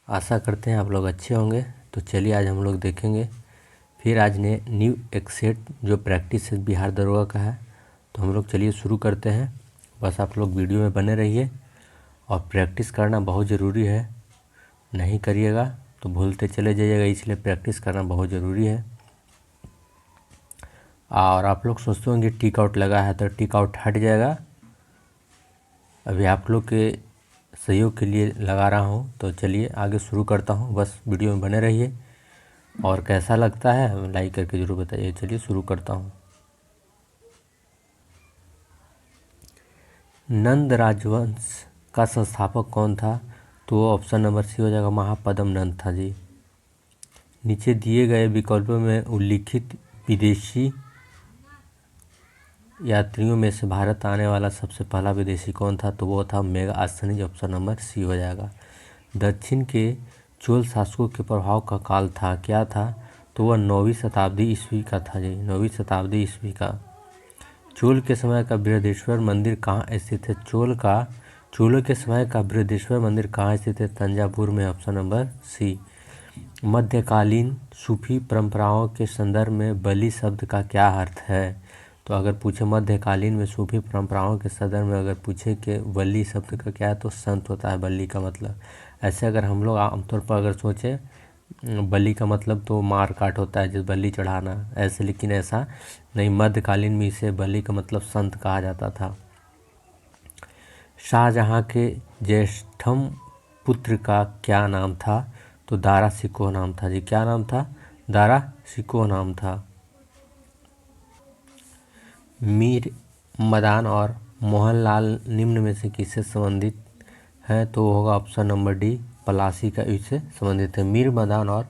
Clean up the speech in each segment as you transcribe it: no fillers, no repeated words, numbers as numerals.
आशा करते हैं आप लोग अच्छे होंगे। तो चलिए आज हम लोग देखेंगे फिर आज ने न्यू एक सेट जो प्रैक्टिस है बिहार दरोगा का है। तो हम लोग चलिए शुरू करते हैं। बस आप लोग वीडियो में बने रहिए और प्रैक्टिस करना बहुत ज़रूरी है। नहीं करिएगा तो भूलते चले जाइएगा, इसलिए प्रैक्टिस करना बहुत ज़रूरी है। और आप लोग सोचते होंगे टिक आउट लगा है तो टिक आउट हट जाएगा। अभी आप लोग के सहयोग के लिए लगा रहा हूँ। तो चलिए आगे शुरू करता हूँ, बस वीडियो में बने रहिए और कैसा लगता है लाइक करके ज़रूर बताइए। चलिए शुरू करता हूँ। नंद राजवंश का संस्थापक कौन था? तो ऑप्शन नंबर सी हो जाएगा, महापद्म नंद था जी। नीचे दिए गए विकल्पों में उल्लिखित विदेशी यात्रियों में से भारत आने वाला सबसे पहला विदेशी कौन था? तो वो था मेगास्थनीज, ऑप्शन नंबर सी हो जाएगा। दक्षिण के चोल शासकों के प्रभाव का काल था, क्या था? तो वह 9वीं शताब्दी ईस्वी का था जी, 9वीं शताब्दी ईस्वी का। चोल के समय का बृहदेश्वर मंदिर कहाँ स्थित है? चोलों के समय का बृहदेश्वर मंदिर कहाँ स्थित है? तंजावुर में, ऑप्शन नंबर सी। मध्यकालीन सूफी परंपराओं के संदर्भ में बलि शब्द का क्या अर्थ है? तो अगर पूछे मध्यकालीन में सूफी परंपराओं के संदर्भ में अगर पूछे कि बलि शब्द का क्या है, तो संत होता है बलि का मतलब। ऐसे अगर हम लोग आमतौर पर अगर सोचें बलि का मतलब तो मार काट होता है, जैसे बलि चढ़ाना ऐसे, लेकिन ऐसा नहीं, मध्यकालीन में इसे बलि का मतलब संत कहा जाता था। शाहजहां के ज्येष्ठम पुत्र का क्या नाम था? तो दारा शिकोह नाम था जी। क्या नाम था? दारा शिकोह नाम था। मीर मदान और मोहनलाल निम्न में से किससे संबंधित है? तो होगा ऑप्शन नंबर डी, पलासी का युद्ध से संबंधित है। मीर मदान और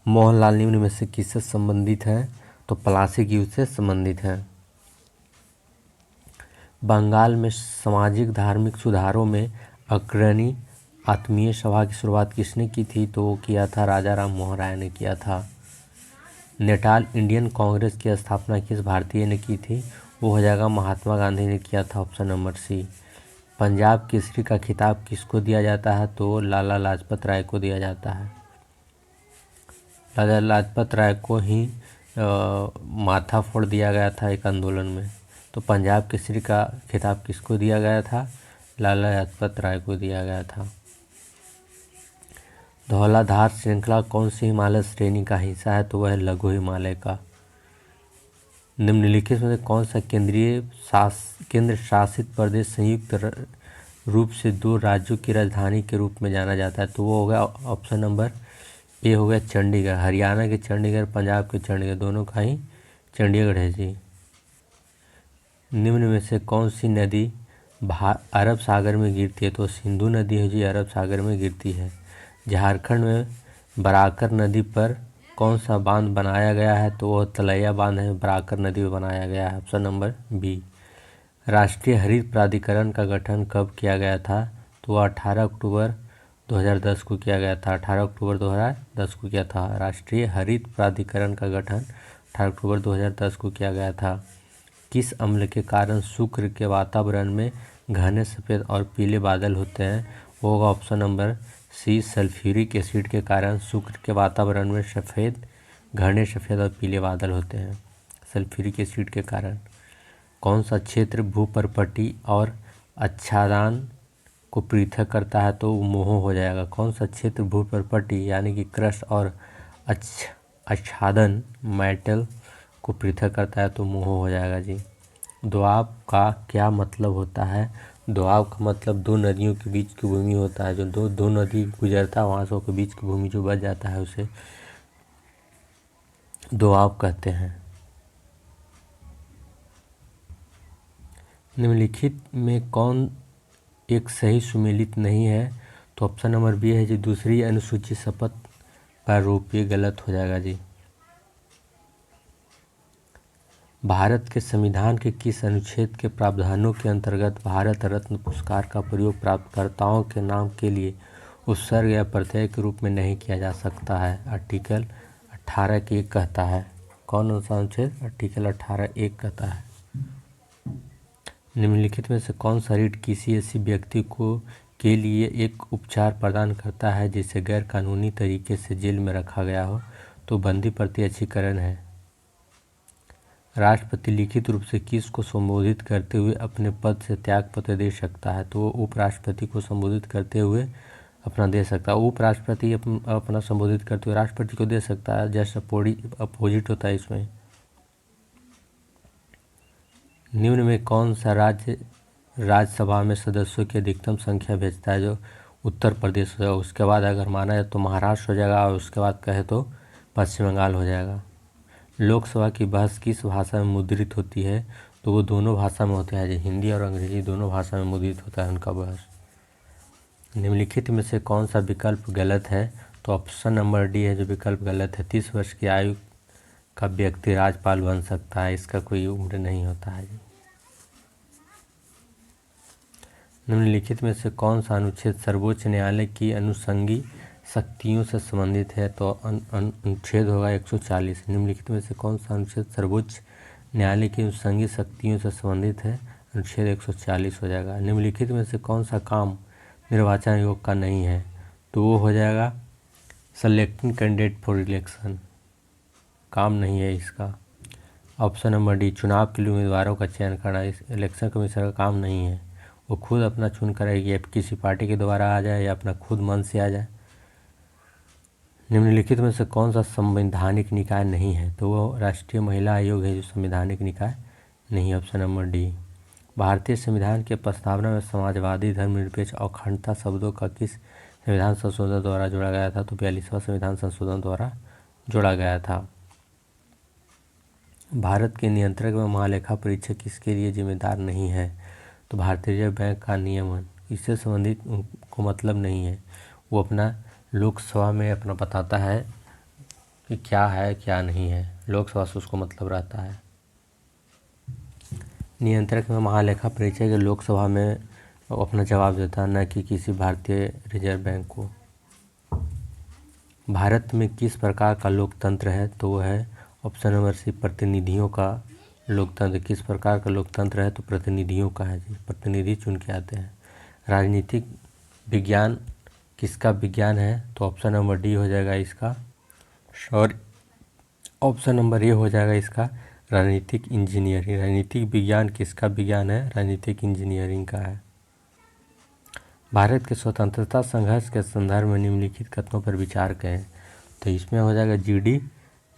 मोहनलाल निम्न में से किससे संबंधित है? तो पलासी के युद्ध से संबंधित है। बंगाल में सामाजिक धार्मिक सुधारों में अग्रणी आत्मीय सभा की शुरुआत किसने की थी? तो वो किया था राजा राम मोहन राय ने किया था। नेटाल इंडियन कांग्रेस की स्थापना किस भारतीय ने की थी? वो हो जाएगा महात्मा गांधी ने किया था, option number c. Punjab Kesari का खिताब किसको दिया जाता है? तो लाला लाजपत राय को दिया जाता है। लाला लाजपत राय को ही माथा फोड़ दिया गया था एक आंदोलन में। तो पंजाब केसरी का खिताब किसको दिया गया था? लाला लाजपत राय को दिया गया था। धौलाधार श्रृंखला कौन सी हिमालय श्रेणी का हिस्सा है? तो वह लघु हिमालय का। निम्नलिखित में से कौन सा केंद्र शासित प्रदेश संयुक्त रूप से 2 राज्यों की राजधानी के रूप में जाना जाता है? तो वो हो गया ऑप्शन नंबर ए हो गया चंडीगढ़। हरियाणा के चंडीगढ़, पंजाब के चंडीगढ़, दोनों का ही चंडीगढ़ है जी। निम्न में से कौन सी नदी अरब सागर में गिरती है? तो सिंधु नदी है जी, अरब सागर में गिरती है। झारखंड में बराकर नदी पर कौन सा बांध बनाया गया है? तो वह तलैया बांध है, बराकर नदी में बनाया गया है, ऑप्शन नंबर बी। राष्ट्रीय हरित प्राधिकरण का गठन कब किया गया था? तो वह 18 अक्टूबर 2010 को किया गया था। 18 अक्टूबर 2010 को किया था। राष्ट्रीय हरित प्राधिकरण का गठन 18 अक्टूबर 2010 को किया गया था। किस अम्ल के कारण शुक्र के वातावरण में घने सफ़ेद और पीले बादल होते हैं? वो होगा option number c, sulphuric acid के कारण शुक्र के वातावरण में घने सफ़ेद और पीले बादल होते हैं, सल्फ्यूरिक एसिड के कारण। कौन सा क्षेत्र भूपर्पटी और आच्छादन को पृथक करता है? तो मोहो हो जाएगा। कौन सा क्षेत्र भूपर्पटी यानी कि क्रस्ट और आच्छादन मेटल को पृथक करता है? तो मोहो हो जाएगा जी। दोआब का क्या मतलब होता है? दोआब का मतलब 2 नदियों के बीच की भूमि होता है। जो दो नदी गुजरता है वहाँ से के बीच की भूमि जो बच जाता है उसे दोआब कहते हैं। निम्नलिखित में कौन एक सही सुमेलित नहीं है? तो ऑप्शन नंबर बी है जी, दूसरी अनुसूची शपथ प्रारूप, ये गलत हो जाएगा जी। भारत के संविधान के किस अनुच्छेद के प्रावधानों के अंतर्गत भारत रत्न पुरस्कार का प्रयोग प्राप्तकर्ताओं के नाम के लिए उत्सर्ग या प्रत्यय के रूप में नहीं किया जा सकता है? आर्टिकल 18 के 1 कहता है। कौन सा अनुच्छेद? आर्टिकल 18(1) कहता है। निम्नलिखित में से कौन सा ऋण किसी ऐसी व्यक्ति को के लिए एक उपचार प्रदान करता है जिसे गैर कानूनी तरीके से जेल में रखा गया हो तो बंदी प्रत्यक्षीकरण है। राष्ट्रपति लिखित रूप से किसको संबोधित करते हुए अपने पद से त्यागपत्र दे सकता है? तो वो उपराष्ट्रपति को संबोधित करते हुए अपना दे सकता है। उपराष्ट्रपति अपना संबोधित करते हुए राष्ट्रपति को दे सकता है, जैसा अपोजिट होता है इसमें। निम्न में कौन सा राज्य राज्यसभा में सदस्यों की अधिकतम संख्या भेजता है? जो उत्तर प्रदेश हो जाएगा। उसके बाद अगर माना जाए तो महाराष्ट्र हो जाएगा और उसके बाद कहे तो पश्चिम बंगाल हो जाएगा। लोकसभा की बहस किस भाषा में मुद्रित होती है? तो वो दोनों भाषा में होते हैं, हिंदी और अंग्रेजी दोनों भाषा में मुद्रित होता है उनका बहस। निम्नलिखित में से कौन सा विकल्प गलत है? तो ऑप्शन नंबर डी है जो विकल्प गलत है। 30 वर्ष की आयु का व्यक्ति राज्यपाल बन सकता है, इसका कोई उम्र नहीं होता है। निम्नलिखित में से कौन सा अनुच्छेद सर्वोच्च न्यायालय की अनुषंगी शक्तियों से संबंधित है? तो अनुच्छेद होगा 140। निम्नलिखित में से कौन सा अनुच्छेद सर्वोच्च न्यायालय की अनुषंगी शक्तियों से संबंधित है? अनुच्छेद 140 हो जाएगा। निम्नलिखित में से कौन सा काम निर्वाचन आयोग का नहीं है? तो वो हो जाएगा सेलेक्टिंग कैंडिडेट फॉर इलेक्शन, काम नहीं है इसका। ऑप्शन नंबर डी, चुनाव के लिए उम्मीदवारों का चयन करना इस इलेक्शन कमीशन का काम नहीं है। वो खुद अपना चुन करेगी, किसी पार्टी के द्वारा आ जाए या अपना खुद मन से आ जाए। निम्नलिखित में से कौन सा संवैधानिक निकाय नहीं है? तो वो राष्ट्रीय महिला आयोग है जो संवैधानिक निकाय नहीं। Option number D. भारतीय संविधान के प्रस्तावना में समाजवादी, धर्मनिरपेक्ष और अखंडता शब्दों का किस संविधान संशोधन द्वारा जोड़ा गया था? तो 42वां संविधान संशोधन द्वारा जोड़ा गया था। भारत के नियंत्रक व महालेखा परीक्षक किसके लिए जिम्मेदार नहीं है? तो भारतीय रिजर्व बैंक का नियमन, इससे संबंधित उनको मतलब नहीं है। वो अपना लोकसभा में अपना बताता है कि क्या है क्या नहीं है, लोकसभा से उसको मतलब रहता है। नियंत्रक में महालेखा परीक्षक लोकसभा में अपना जवाब देता है, न कि किसी भारतीय रिजर्व बैंक को। भारत में किस प्रकार का लोकतंत्र है? तो वो है ऑप्शन नंबर सी, प्रतिनिधियों का लोकतंत्र। किस प्रकार का लोकतंत्र है? तो प्रतिनिधियों का है जी, प्रतिनिधि चुन के आते हैं। राजनीतिक विज्ञान किसका विज्ञान है? तो ऑप्शन नंबर डी हो जाएगा इसका, सॉरी ऑप्शन नंबर ए हो जाएगा इसका, राजनीतिक इंजीनियरिंग। राजनीतिक विज्ञान किसका विज्ञान है? राजनीतिक इंजीनियरिंग का है। भारत के स्वतंत्रता संघर्ष के संदर्भ में निम्नलिखित कथनों पर विचार करें। तो इसमें हो जाएगा जीडी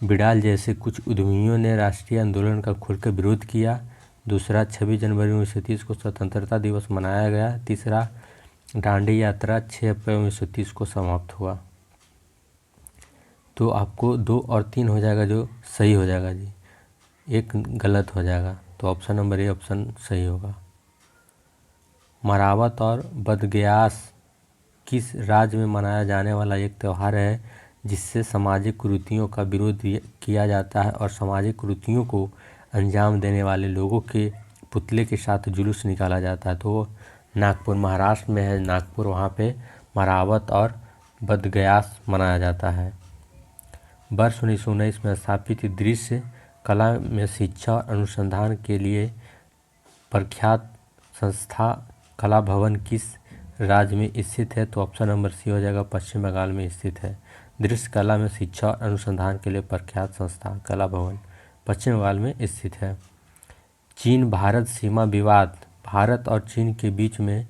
बिडाल जैसे कुछ उद्यमियों ने राष्ट्रीय आंदोलन का खुलकर विरोध किया। दूसरा, 26 जनवरी 1930 को स्वतंत्रता दिवस मनाया गया। तीसरा, दांडी यात्रा 6 अप्रैल 1930 को समाप्त हुआ। तो आपको 2 और 3 हो जाएगा जो सही हो जाएगा जी, एक गलत हो जाएगा। तो ऑप्शन नंबर ए ऑप्शन सही होगा। मरावत और बदगयास किस राज्य में मनाया जाने वाला एक त्यौहार है जिससे सामाजिक कुरीतियों का विरोध किया जाता है और सामाजिक कुरीतियों को अंजाम देने वाले लोगों के पुतले के साथ जुलूस निकाला जाता है? तो नागपुर, महाराष्ट्र में है नागपुर, वहाँ पे मरावत और बदगयास मनाया जाता है। वर्ष 1919 में स्थापित दृश्य कला में शिक्षा और अनुसंधान के लिए प्रख्यात संस्था कला भवन किस राज्य में स्थित है? तो ऑप्शन नंबर सी हो जाएगा, पश्चिम बंगाल में स्थित है। दृश्य कला में शिक्षा और अनुसंधान के लिए प्रख्यात संस्था कला भवन पश्चिम बंगाल में स्थित है। चीन भारत सीमा विवाद, भारत और चीन के बीच में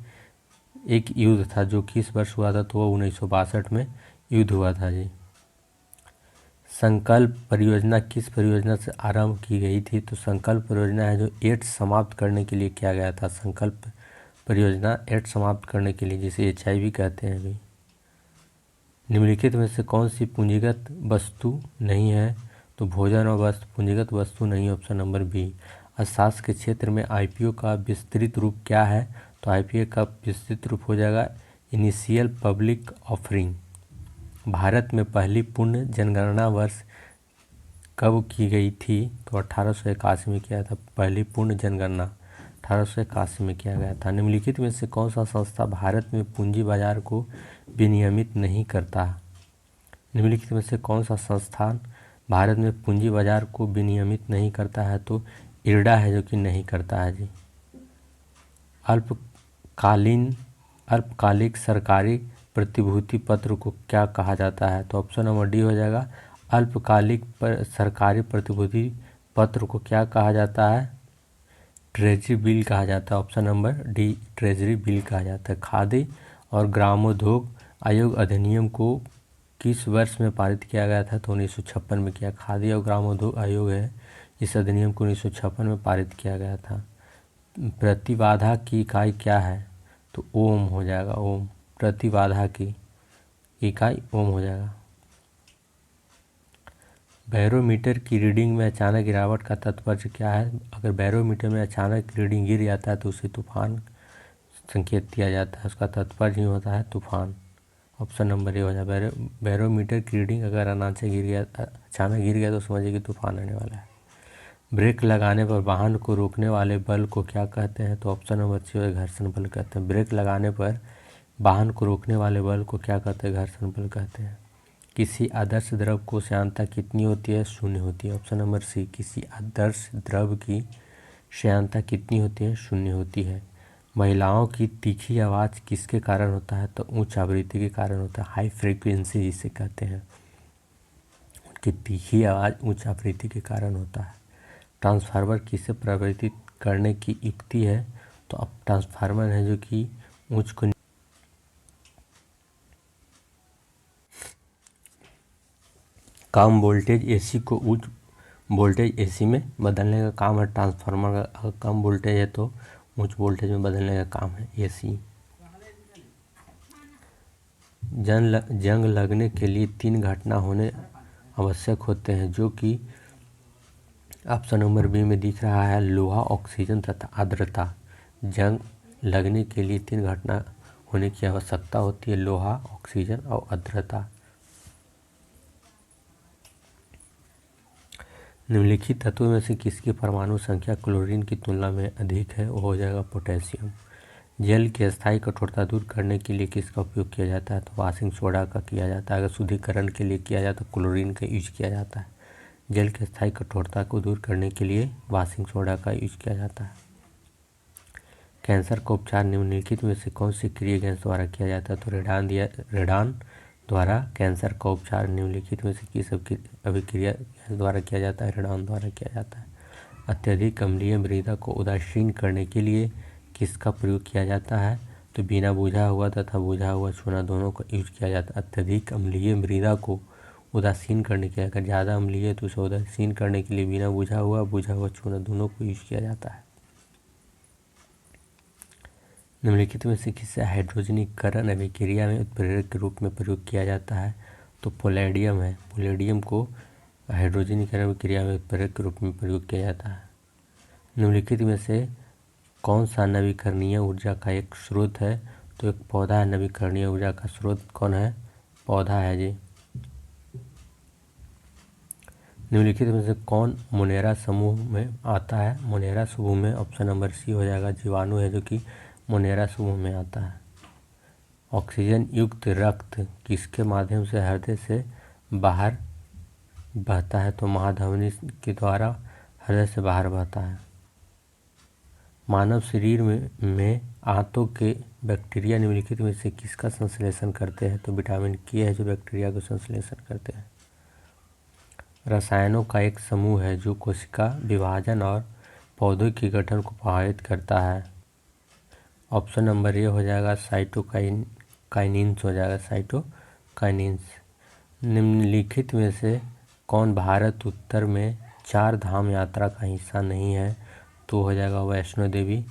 एक युद्ध था जो किस वर्ष हुआ था? तो वो 1962 में युद्ध हुआ था जी। संकल्प परियोजना किस परियोजना से आरंभ की गई थी? तो संकल्प परियोजना है जो एड्स समाप्त करने के लिए किया गया था। संकल्प परियोजना एड्स समाप्त करने के लिए, जिसे HIV कहते हैं अभी। निम्नलिखित में से कौन सी पूंजीगत वस्तु नहीं है? तो भोजन और वस्त्र पूंजीगत वस्तु नहीं। Option number b. अर्थशास्त्र के क्षेत्र में IPO का विस्तृत रूप क्या है? तो IPO का विस्तृत रूप हो जाएगा इनिशियल पब्लिक ऑफरिंग। भारत में पहली पूर्ण जनगणना वर्ष कब की गई थी? तो 1881 में किया था। पहली पूर्ण जनगणना 1881 में किया गया था। निम्नलिखित में से कौन सा संस्था भारत में पूंजी बाजार को विनियमित नहीं करता? निम्नलिखित में से कौन सा संस्थान भारत में पूंजी बाजार को विनियमित नहीं करता है? तो IRDA है जो कि नहीं करता है जी। अल्पकालीन अल्पकालिक सरकारी प्रतिभूति पत्र को क्या कहा जाता है? तो ऑप्शन नंबर डी हो जाएगा। अल्पकालिक सरकारी प्रतिभूति पत्र को क्या कहा जाता है? ट्रेजरी बिल कहा जाता है। Option number D treasury bill कहा जाता है। खादी और ग्रामोद्योग आयोग अधिनियम को किस वर्ष में पारित किया गया था? तो 1956 में किया। खादी और ग्रामोद्योग आयोग है, इस अधिनियम को 1956 में पारित किया गया था। प्रतिबाधा की इकाई क्या है? तो ओम हो जाएगा। ओम प्रतिबाधा की इकाई ओम हो जाएगा। बैरोमीटर की रीडिंग में अचानक गिरावट का तात्पर्य क्या है? अगर बैरोमीटर में अचानक रीडिंग गिर जाता है तो उसे तूफान संकेत दिया जाता है, उसका तात्पर्य ही होता है तूफान। ऑप्शन नंबर ए हो जाए। बैरोमीटर की रीडिंग अगर अचानक गिर गया तो समझिए कि तूफान आने वाला है। ब्रेक लगाने पर वाहन को रोकने वाले बल को क्या कहते हैं? तो ऑप्शन नंबर सी है, घर्षण बल कहते हैं। ब्रेक लगाने पर वाहन को रोकने वाले बल को क्या कहते हैं? घर्षण बल कहते हैं। किसी आदर्श द्रव को श्यानता कितनी होती है? 0 होती है। ऑप्शन नंबर सी, किसी आदर्श द्रव की श्यानता कितनी होती है? 0 होती है। महिलाओं की तीखी आवाज़ किसके कारण होता है? तो उच्च आवृत्ति के कारण होता है, हाई फ्रीक्वेंसी जिसे कहते हैं। उनकी तीखी आवाज़ उच्च आवृत्ति के कारण होता है। ट्रांसफार्मर किसे परिवर्तित करने की युक्ति है? तो अब ट्रांसफार्मर है जो कि उच्च को कम वोल्टेज एसी को उच्च वोल्टेज एसी में बदलने का काम है ट्रांसफार्मर का। अगर कम वोल्टेज है तो उच्च वोल्टेज में बदलने का काम है एसी। जंग लगने के लिए 3 घटना होने आवश्यक होते हैं, जो कि ऑप्शन नंबर बी में दिख रहा है, लोहा, ऑक्सीजन तथा आर्द्रता। जंग लगने के लिए 3 घटना होने की आवश्यकता होती है, लोहा, ऑक्सीजन और आर्द्रता। निम्नलिखित तत्वों में से किसकी परमाणु संख्या क्लोरीन की तुलना में अधिक है? वो हो जाएगा पोटेशियम। जल की अस्थायी कठोरता दूर करने के लिए किसका उपयोग किया जाता है? तो वाशिंग सोडा का किया जाता है। अगर शुद्धिकरण के लिए किया जाए तो क्लोरीन का यूज किया जाता है। जल की अस्थायी कठोरता को दूर करने के लिए वाशिंग सोडा का यूज किया जाता है। कैंसर का उपचार निम्नलिखित में से कौन सी क्रिया गैस द्वारा किया जाता है? तो रेडान द्वारा कैंसर का उपचार निम्नलिखित में से किस अभिक्रिया गैस द्वारा किया जाता है? रेडान द्वारा किया जाता है। अत्यधिक अम्लीय मृदा को उदासीन करने के लिए किसका प्रयोग किया जाता है? तो बिना बुझा हुआ तथा बुझा हुआ चूना दोनों का यूज किया जाता है। अत्यधिक अम्लीय मृदा को उदासीन करने के लिए, अगर ज़्यादा अम्लीय है तो उसे उदासीन करने के लिए बिना बुझा हुआ चूना दोनों को यूज किया जाता है। निम्नलिखित में से किसे हाइड्रोजनीकरण अभिक्रिया में उत्प्रेरक के रूप में प्रयोग किया जाता है? तो पैलेडियम है। पैलेडियम को हाइड्रोजनीकरण अभिक्रिया में उत्प्रेरक के रूप में प्रयोग किया जाता है। निम्नलिखित में से कौन सा नवीकरणीय ऊर्जा का एक स्रोत है? तो एक पौधा है नवीकरणीय ऊर्जा का स्रोत। कौन है? पौधा है जी। निम्नलिखित में से कौन मोनेरा समूह में आता है? मोनेरा समूह में ऑप्शन नंबर सी हो जाएगा, जीवाणु है जो कि मोनेरा समूह में आता है। ऑक्सीजन युक्त रक्त किसके माध्यम से हृदय से बाहर बहता है? तो महाधमनी के द्वारा हृदय से बाहर बहता है। मानव शरीर में आंतों के बैक्टीरिया निम्नलिखित में से किसका संश्लेषण करते हैं? तो विटामिन के है जो बैक्टीरिया को संश्लेषण करते हैं। रसायनों का एक समूह है जो कोशिका विभाजन और पौधों के गठन को प्रभावित करता है। ऑप्शन नंबर ए हो जाएगा, साइटोकाइनिन्स हो जाएगा, साइटोकाइनिन्स। निम्नलिखित में से कौन भारत उत्तर में 4 धाम यात्रा का हिस्सा नहीं है? तो हो जाएगा वैष्णो देवी।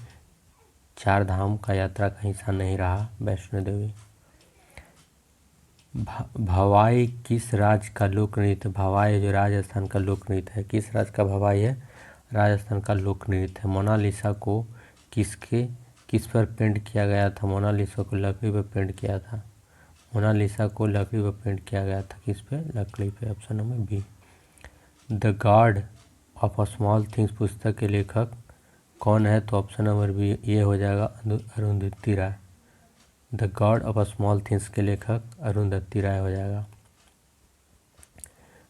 4 धाम का यात्रा का हिस्सा नहीं रहा वैष्णो देवी। भवाई किस राज्य का लोक नृत्य? भवाई जो राजस्थान का लोक नृत्य है। किस राज्य का भवाई है? राजस्थान का लोक नृत्य है। मोनालिसा को किस पर पेंट किया गया था? मोनालिसा को लकड़ी पर पेंट किया था। मोनालिसा को लकड़ी पर पेंट किया गया था। किस पे? लकड़ी पे। Option number b. The God of small things पुस्तक के लेखक कौन है? तो ऑप्शन नंबर बी ये हो जाएगा, Arundhati Roy. The God of small Things के लेखक अरुंधति राय हो जाएगा।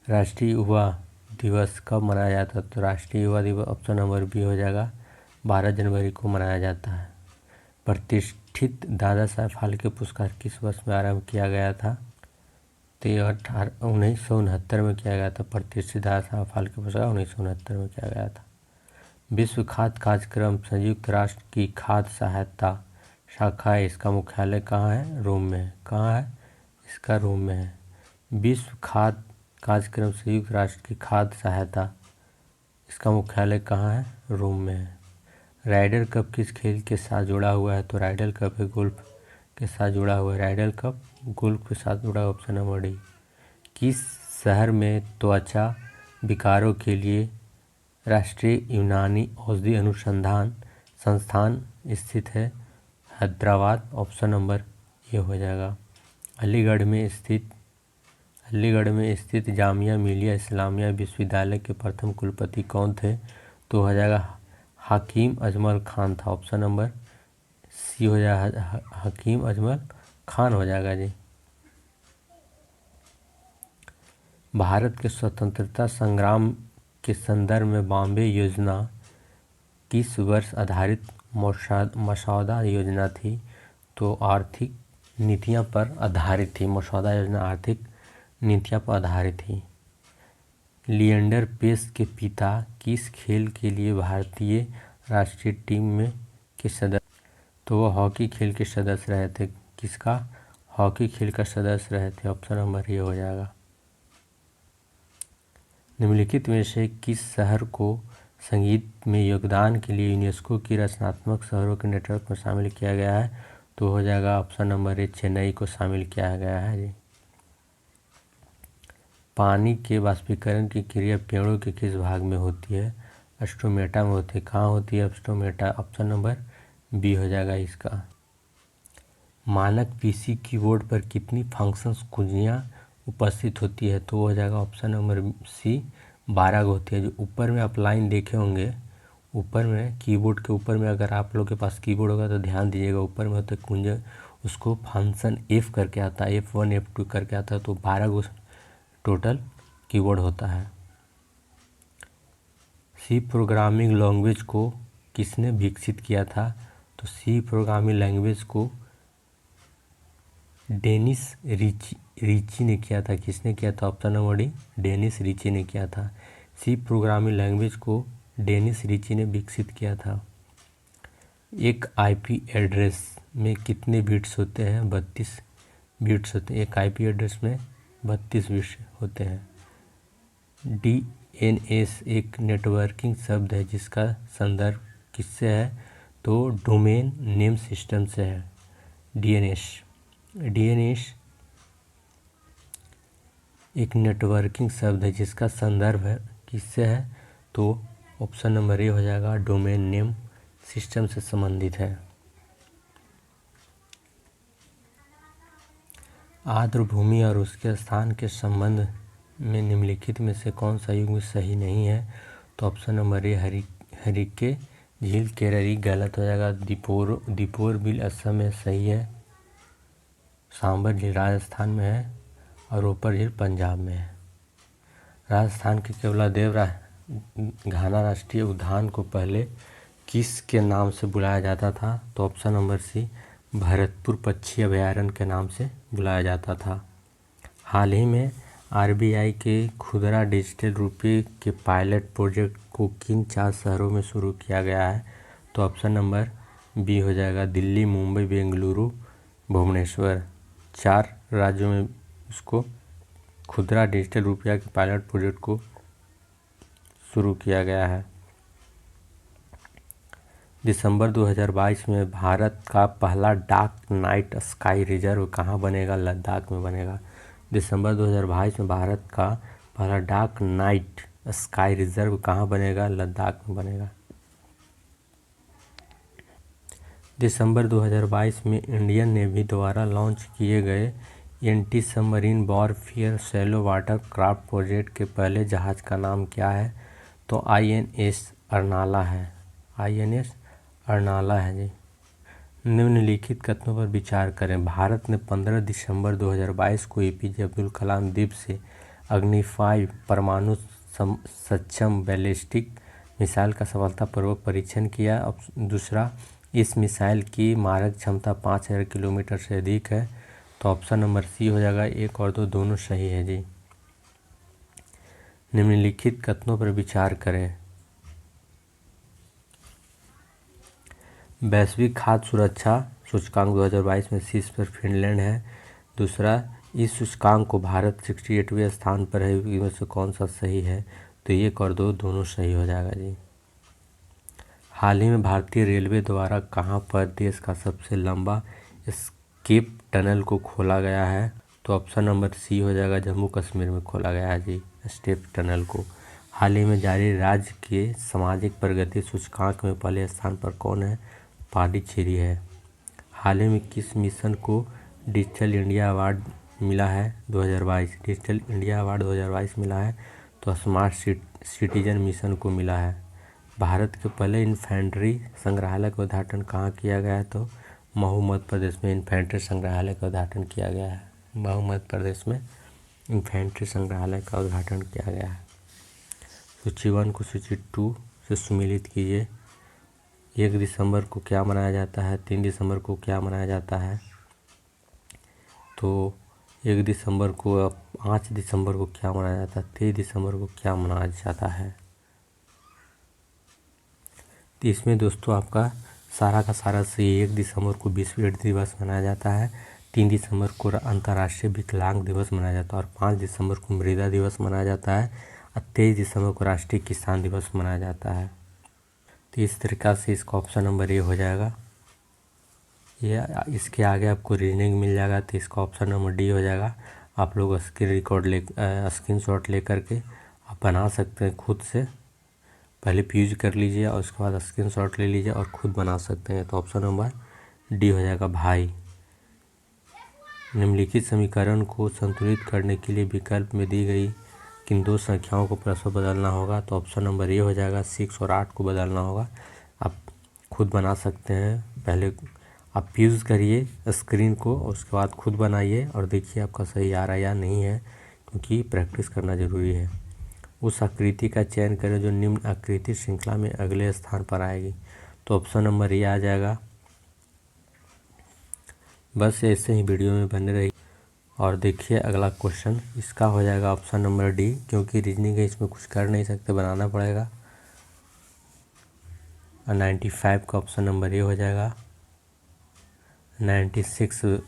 राष्ट्रीय युवा दिवस कब मनाया जाता है? तो राष्ट्रीय युवा दिवस ऑप्शन नंबर बी हो जाएगा, 12 जनवरी को मनाया जाता है। प्रतिष्ठित दादा साहब फाल्के पुरस्कार किस वर्ष में आरंभ किया गया था? तो 1969 में किया गया था। प्रतिष्ठित दादा साहब फाल्के पुरस्कार 1969 में किया गया था। विश्व खाद्य कार्यक्रम संयुक्त राष्ट्र की खाद्य सहायता शाखा है, इसका मुख्यालय कहाँ है? रोम में है। कहाँ है? इसका रोम में है। विश्व खाद्य कार्यक्रम संयुक्त राष्ट्र की खाद्य सहायता, इसका मुख्यालय कहाँ है? रोम में है। राइडर कप किस खेल के साथ जुड़ा हुआ है? तो राइडर कप है गोल्फ के साथ जुड़ा हुआ है। राइडर कप गोल्फ के साथ जुड़ा हुआ। Option number D. किस शहर में त्वचा विकारों के लिए राष्ट्रीय यूनानी औषधि अनुसंधान संस्थान स्थित है? हैदराबाद। ऑप्शन नंबर ये हो जाएगा। अलीगढ़ में स्थित जामिया मिलिया इस्लामिया विश्वविद्यालय के प्रथम कुलपति कौन थे? तो हो जाएगा हकीम अजमल खान था। ऑप्शन नंबर सी हो जाएगा, हकीम अजमल खान हो जाएगा जी। भारत के स्वतंत्रता संग्राम के संदर्भ में बॉम्बे योजना किस वर्ष आधारित मसौदा योजना थी? तो आर्थिक नीतियां पर आधारित थी। मसौदा योजना आर्थिक नीतियां पर आधारित थी। लिएंडर पेस के पिता किस खेल के लिए भारतीय राष्ट्रीय टीम में के सदस्य? तो वो हॉकी खेल के सदस्य रहे थे। किसका? हॉकी खेल का सदस्य रहे थे। ऑप्शन नंबर ये हो जाएगा। निम्नलिखित में से किस शहर को संगीत में योगदान के लिए यूनेस्को की रचनात्मक शहरों के नेटवर्क में शामिल किया गया है? तो हो जाएगा ऑप्शन नंबर ए, चेन्नई को शामिल किया गया है जी। पानी के वाष्पीकरण की क्रिया पेड़ों के किस भाग में होती है? स्टोमेटा में होती है। कहाँ होती है स्टोमेटा? ऑप्शन नंबर बी हो जाएगा इसका। मानक पीसी कीबोर्ड पर कितनी फंक्शंस कुंजियाँ उपस्थित होती है? तो हो जाएगा ऑप्शन नंबर सी, 12 होती है। जो ऊपर में आप लाइन देखे होंगे, ऊपर में कीबोर्ड के ऊपर में अगर आप लोग के पास कीबोर्ड होगा तो ध्यान दीजिएगा, ऊपर में होता है कुंज, उसको फंक्शन F करके आता है, F1 F2 करके आता है। तो 12 टोटल कीबोर्ड होता है। सी प्रोग्रामिंग लैंग्वेज को किसने विकसित किया था? तो सी प्रोग्रामिंग लैंग्वेज को डेनिस रिची ने किया था। किसने किया था? Option number d, Dennis Ritchie ने किया था। सी प्रोग्रामिंग लैंग्वेज को डेनिस रिची ने विकसित किया था। एक आईपी एड्रेस में कितने बिट्स होते हैं? 32 बिट्स होते हैं। एक आईपी एड्रेस में 32 बिट्स होते हैं। डीएनएस एक नेटवर्किंग शब्द है जिसका संदर्भ किससे है? तो डोमेन नेम सिस्टम से है। डीएनएस एक नेटवर्किंग शब्द है जिसका संदर्भ है किससे है? तो ऑप्शन नंबर ए हो जाएगा, डोमेन नेम सिस्टम से संबंधित है। आर्द्रभूमि और उसके स्थान के संबंध में निम्नलिखित में से कौन सा युग्म सही नहीं है? तो ऑप्शन नंबर ए, हरिके झील केररी गलत हो जाएगा। दीपोर बिल असम में सही है। सांबर झील राजस्थान में है और रोपर झील पंजाब में है। राजस्थान के केवलादेव घाना राष्ट्रीय उद्यान को पहले किस के नाम से बुलाया जाता था? तो ऑप्शन नंबर सी, भरतपुर पक्षी अभयारण्य के नाम से बुलाया जाता था। हाल ही में आरबीआई के खुदरा डिजिटल रुपये के पायलट प्रोजेक्ट को किन 4 शहरों में शुरू किया गया है? तो ऑप्शन नंबर बी हो जाएगा, दिल्ली, मुंबई, बेंगलुरु, भुवनेश्वर। 4 राज्यों में उसको खुदरा डिजिटल रुपया के पायलट प्रोजेक्ट को शुरू किया गया है। दिसंबर 2022 में भारत का पहला डार्क नाइट स्काई रिजर्व कहाँ बनेगा? लद्दाख में बनेगा। दिसंबर 2022 में भारत का पहला डार्क नाइट स्काई रिजर्व कहाँ बनेगा? लद्दाख में बनेगा। दिसंबर 2022 में इंडियन नेवी द्वारा लॉन्च किए गए anti submarine warfare shallow water craft project के पहले जहाज का नाम क्या है? तो INS अर्नाला है। INS अर्नाला है जी। निम्नलिखित कथनों पर विचार करें। भारत ने 15 दिसंबर 2022 को APJ अब्दुल कलाम द्वीप से अग्नि 5 परमाणु सक्षम बैलिस्टिक मिसाइल का सफलतापूर्वक परीक्षण किया। दूसरा, इस मिसाइल की मारक क्षमता 5000 किलोमीटर से अधिक है। तो ऑप्शन नंबर सी हो जाएगा। 1 और 2 दोनों सही है जी। निम्नलिखित कथनों पर विचार करें। वैश्विक खाद्य सुरक्षा सूचकांक 2022 में शीर्ष पर फिनलैंड है। दूसरा, इस सूचकांक को भारत 68वें स्थान पर है। इनमें से कौन सा सही है? तो 1 और 2 दोनों सही हो जाएगा जी। हाल ही में भारतीय रेलवे द्वारा कहां पर देश का सबसे लंबा एस्केप टनल को खोला गया है? तो ऑप्शन नंबर सी हो जाएगा। जम्मू कश्मीर में खोला गया है जी एस्केप टनल को। हाल ही में जारी राज्य के सामाजिक प्रगति सूचकांक में पहले स्थान पर कौन है? पांडिचेरी है। हाल ही में किस मिशन को डिजिटल इंडिया अवार्ड मिला है? 2022 डिजिटल इंडिया अवार्ड 2022 मिला है। तो स्मार्ट सिटीजन मिशन को मिला है। भारत के पहले इन्फेंट्री संग्रहालय का उद्घाटन कहाँ किया गया है? तो महू मध्य प्रदेश में इन्फेंट्री संग्रहालय का उद्घाटन किया गया है। महू मध्य प्रदेश में इन्फेंट्री संग्रहालय का उद्घाटन किया गया है। सूची 1 को सूची 2 से सुमेलित कीजिए। 1 दिसंबर को क्या मनाया जाता है? 3 दिसंबर को क्या मनाया जाता है? तो 1 दिसंबर को, 5 दिसंबर को क्या मनाया जाता है? 23 दिसंबर को क्या मनाया जाता है? तो इसमें दोस्तों आपका सारा का सारा सही। 1 दिसंबर को विश्व एड्स दिवस मनाया जाता है। 3 दिसंबर को अंतर्राष्ट्रीय विकलांग दिवस मनाया जाता है और 5 दिसंबर को मृदा दिवस मनाया जाता है और 23 दिसंबर को राष्ट्रीय किसान दिवस मनाया जाता है। तो इस तरीक़ा से इसका ऑप्शन नंबर ए हो जाएगा। ये इसके आगे आपको रीजनिंग मिल जाएगा। तो इसका ऑप्शन नंबर डी हो जाएगा। आप लोग स्क्रीनशॉट ले करके आप बना सकते हैं खुद से। पहले पीयूज कर लीजिए और उसके बाद स्क्रीनशॉट ले लीजिए और खुद बना सकते हैं। तो ऑप्शन नंबर डी हो जाएगा भाई। निम्नलिखित समीकरण को संतुलित करने के लिए विकल्प में दी गई किन 2 संख्याओं को परस्पर बदलना होगा? तो ऑप्शन नंबर ए हो जाएगा। 6 और 8 को बदलना होगा। आप खुद बना सकते हैं। पहले आप यूज़ करिए स्क्रीन को और उसके बाद खुद बनाइए और देखिए आपका सही आ रहा है या नहीं है, क्योंकि प्रैक्टिस करना ज़रूरी है। उस आकृति का चयन करें जो निम्न आकृति श्रृंखला में अगले स्थान पर आएगी। तो ऑप्शन नंबर ए आ जाएगा। बस ऐसे ही वीडियो में बने रहिए और देखिए अगला क्वेश्चन। इसका हो जाएगा ऑप्शन नंबर डी, क्योंकि रीजनिंग है इसमें कुछ कर नहीं सकते, बनाना पड़ेगा। 95 का ऑप्शन नंबर ए हो जाएगा। 96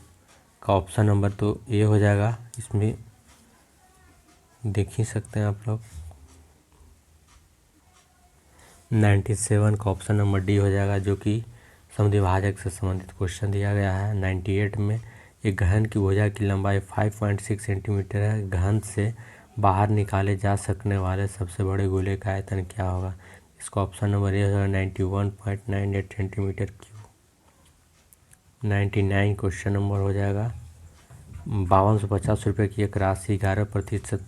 का ऑप्शन नंबर तो ए हो जाएगा। इसमें देख ही सकते हैं आप लोग। 97 का ऑप्शन नंबर डी हो जाएगा, जो कि समद्विभाजक से संबंधित क्वेश्चन दिया गया है। 98 में एक घन की भुजा की लंबाई 5.6 सेंटीमीटर है। घन से बाहर निकाले जा सकने वाले सबसे बड़े गोले का आयतन क्या होगा? इसका ऑप्शन नंबर ए हो जाएगा 91.98 सेंटीमीटर क्यूब। 99 क्वेश्चन नंबर हो जाएगा। 5250 रुपये की एक राशि 11%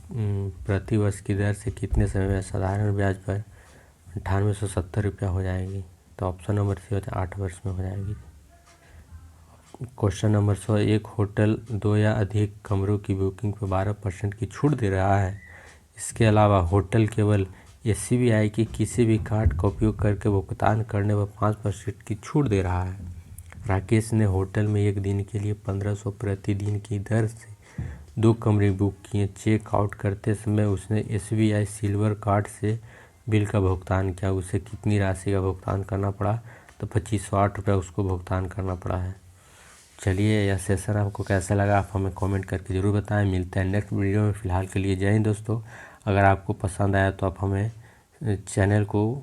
प्रति वर्ष की दर से कितने समय में साधारण ब्याज पर 9870 रुपया हो जाएगी? तो ऑप्शन नंबर सी होता है 8 वर्ष में हो जाएगी। क्वेश्चन नंबर 100, एक होटल 2 या अधिक कमरों की बुकिंग पर 12% की छूट दे रहा है। इसके अलावा होटल केवल SBI की किसी भी कार्ड का उपयोग करके भुगतान करने पर 5% की छूट दे रहा है। राकेश ने होटल में एक दिन के लिए 1500 प्रति दिन की दर से 2 कमरे बुक किए। चेक आउट करते समय उसने SBI सिल्वर कार्ड से बिल का भुगतान किया। उसे कितनी राशि का भुगतान करना पड़ा? तो 2508 रुपये उसको भुगतान करना पड़ा है। चलिए, यह सेशन आपको कैसा लगा आप हमें कमेंट करके ज़रूर बताएं। मिलते हैं नेक्स्ट वीडियो में। फ़िलहाल के लिए जय हिंद दोस्तों। अगर आपको पसंद आया तो आप हमें चैनल को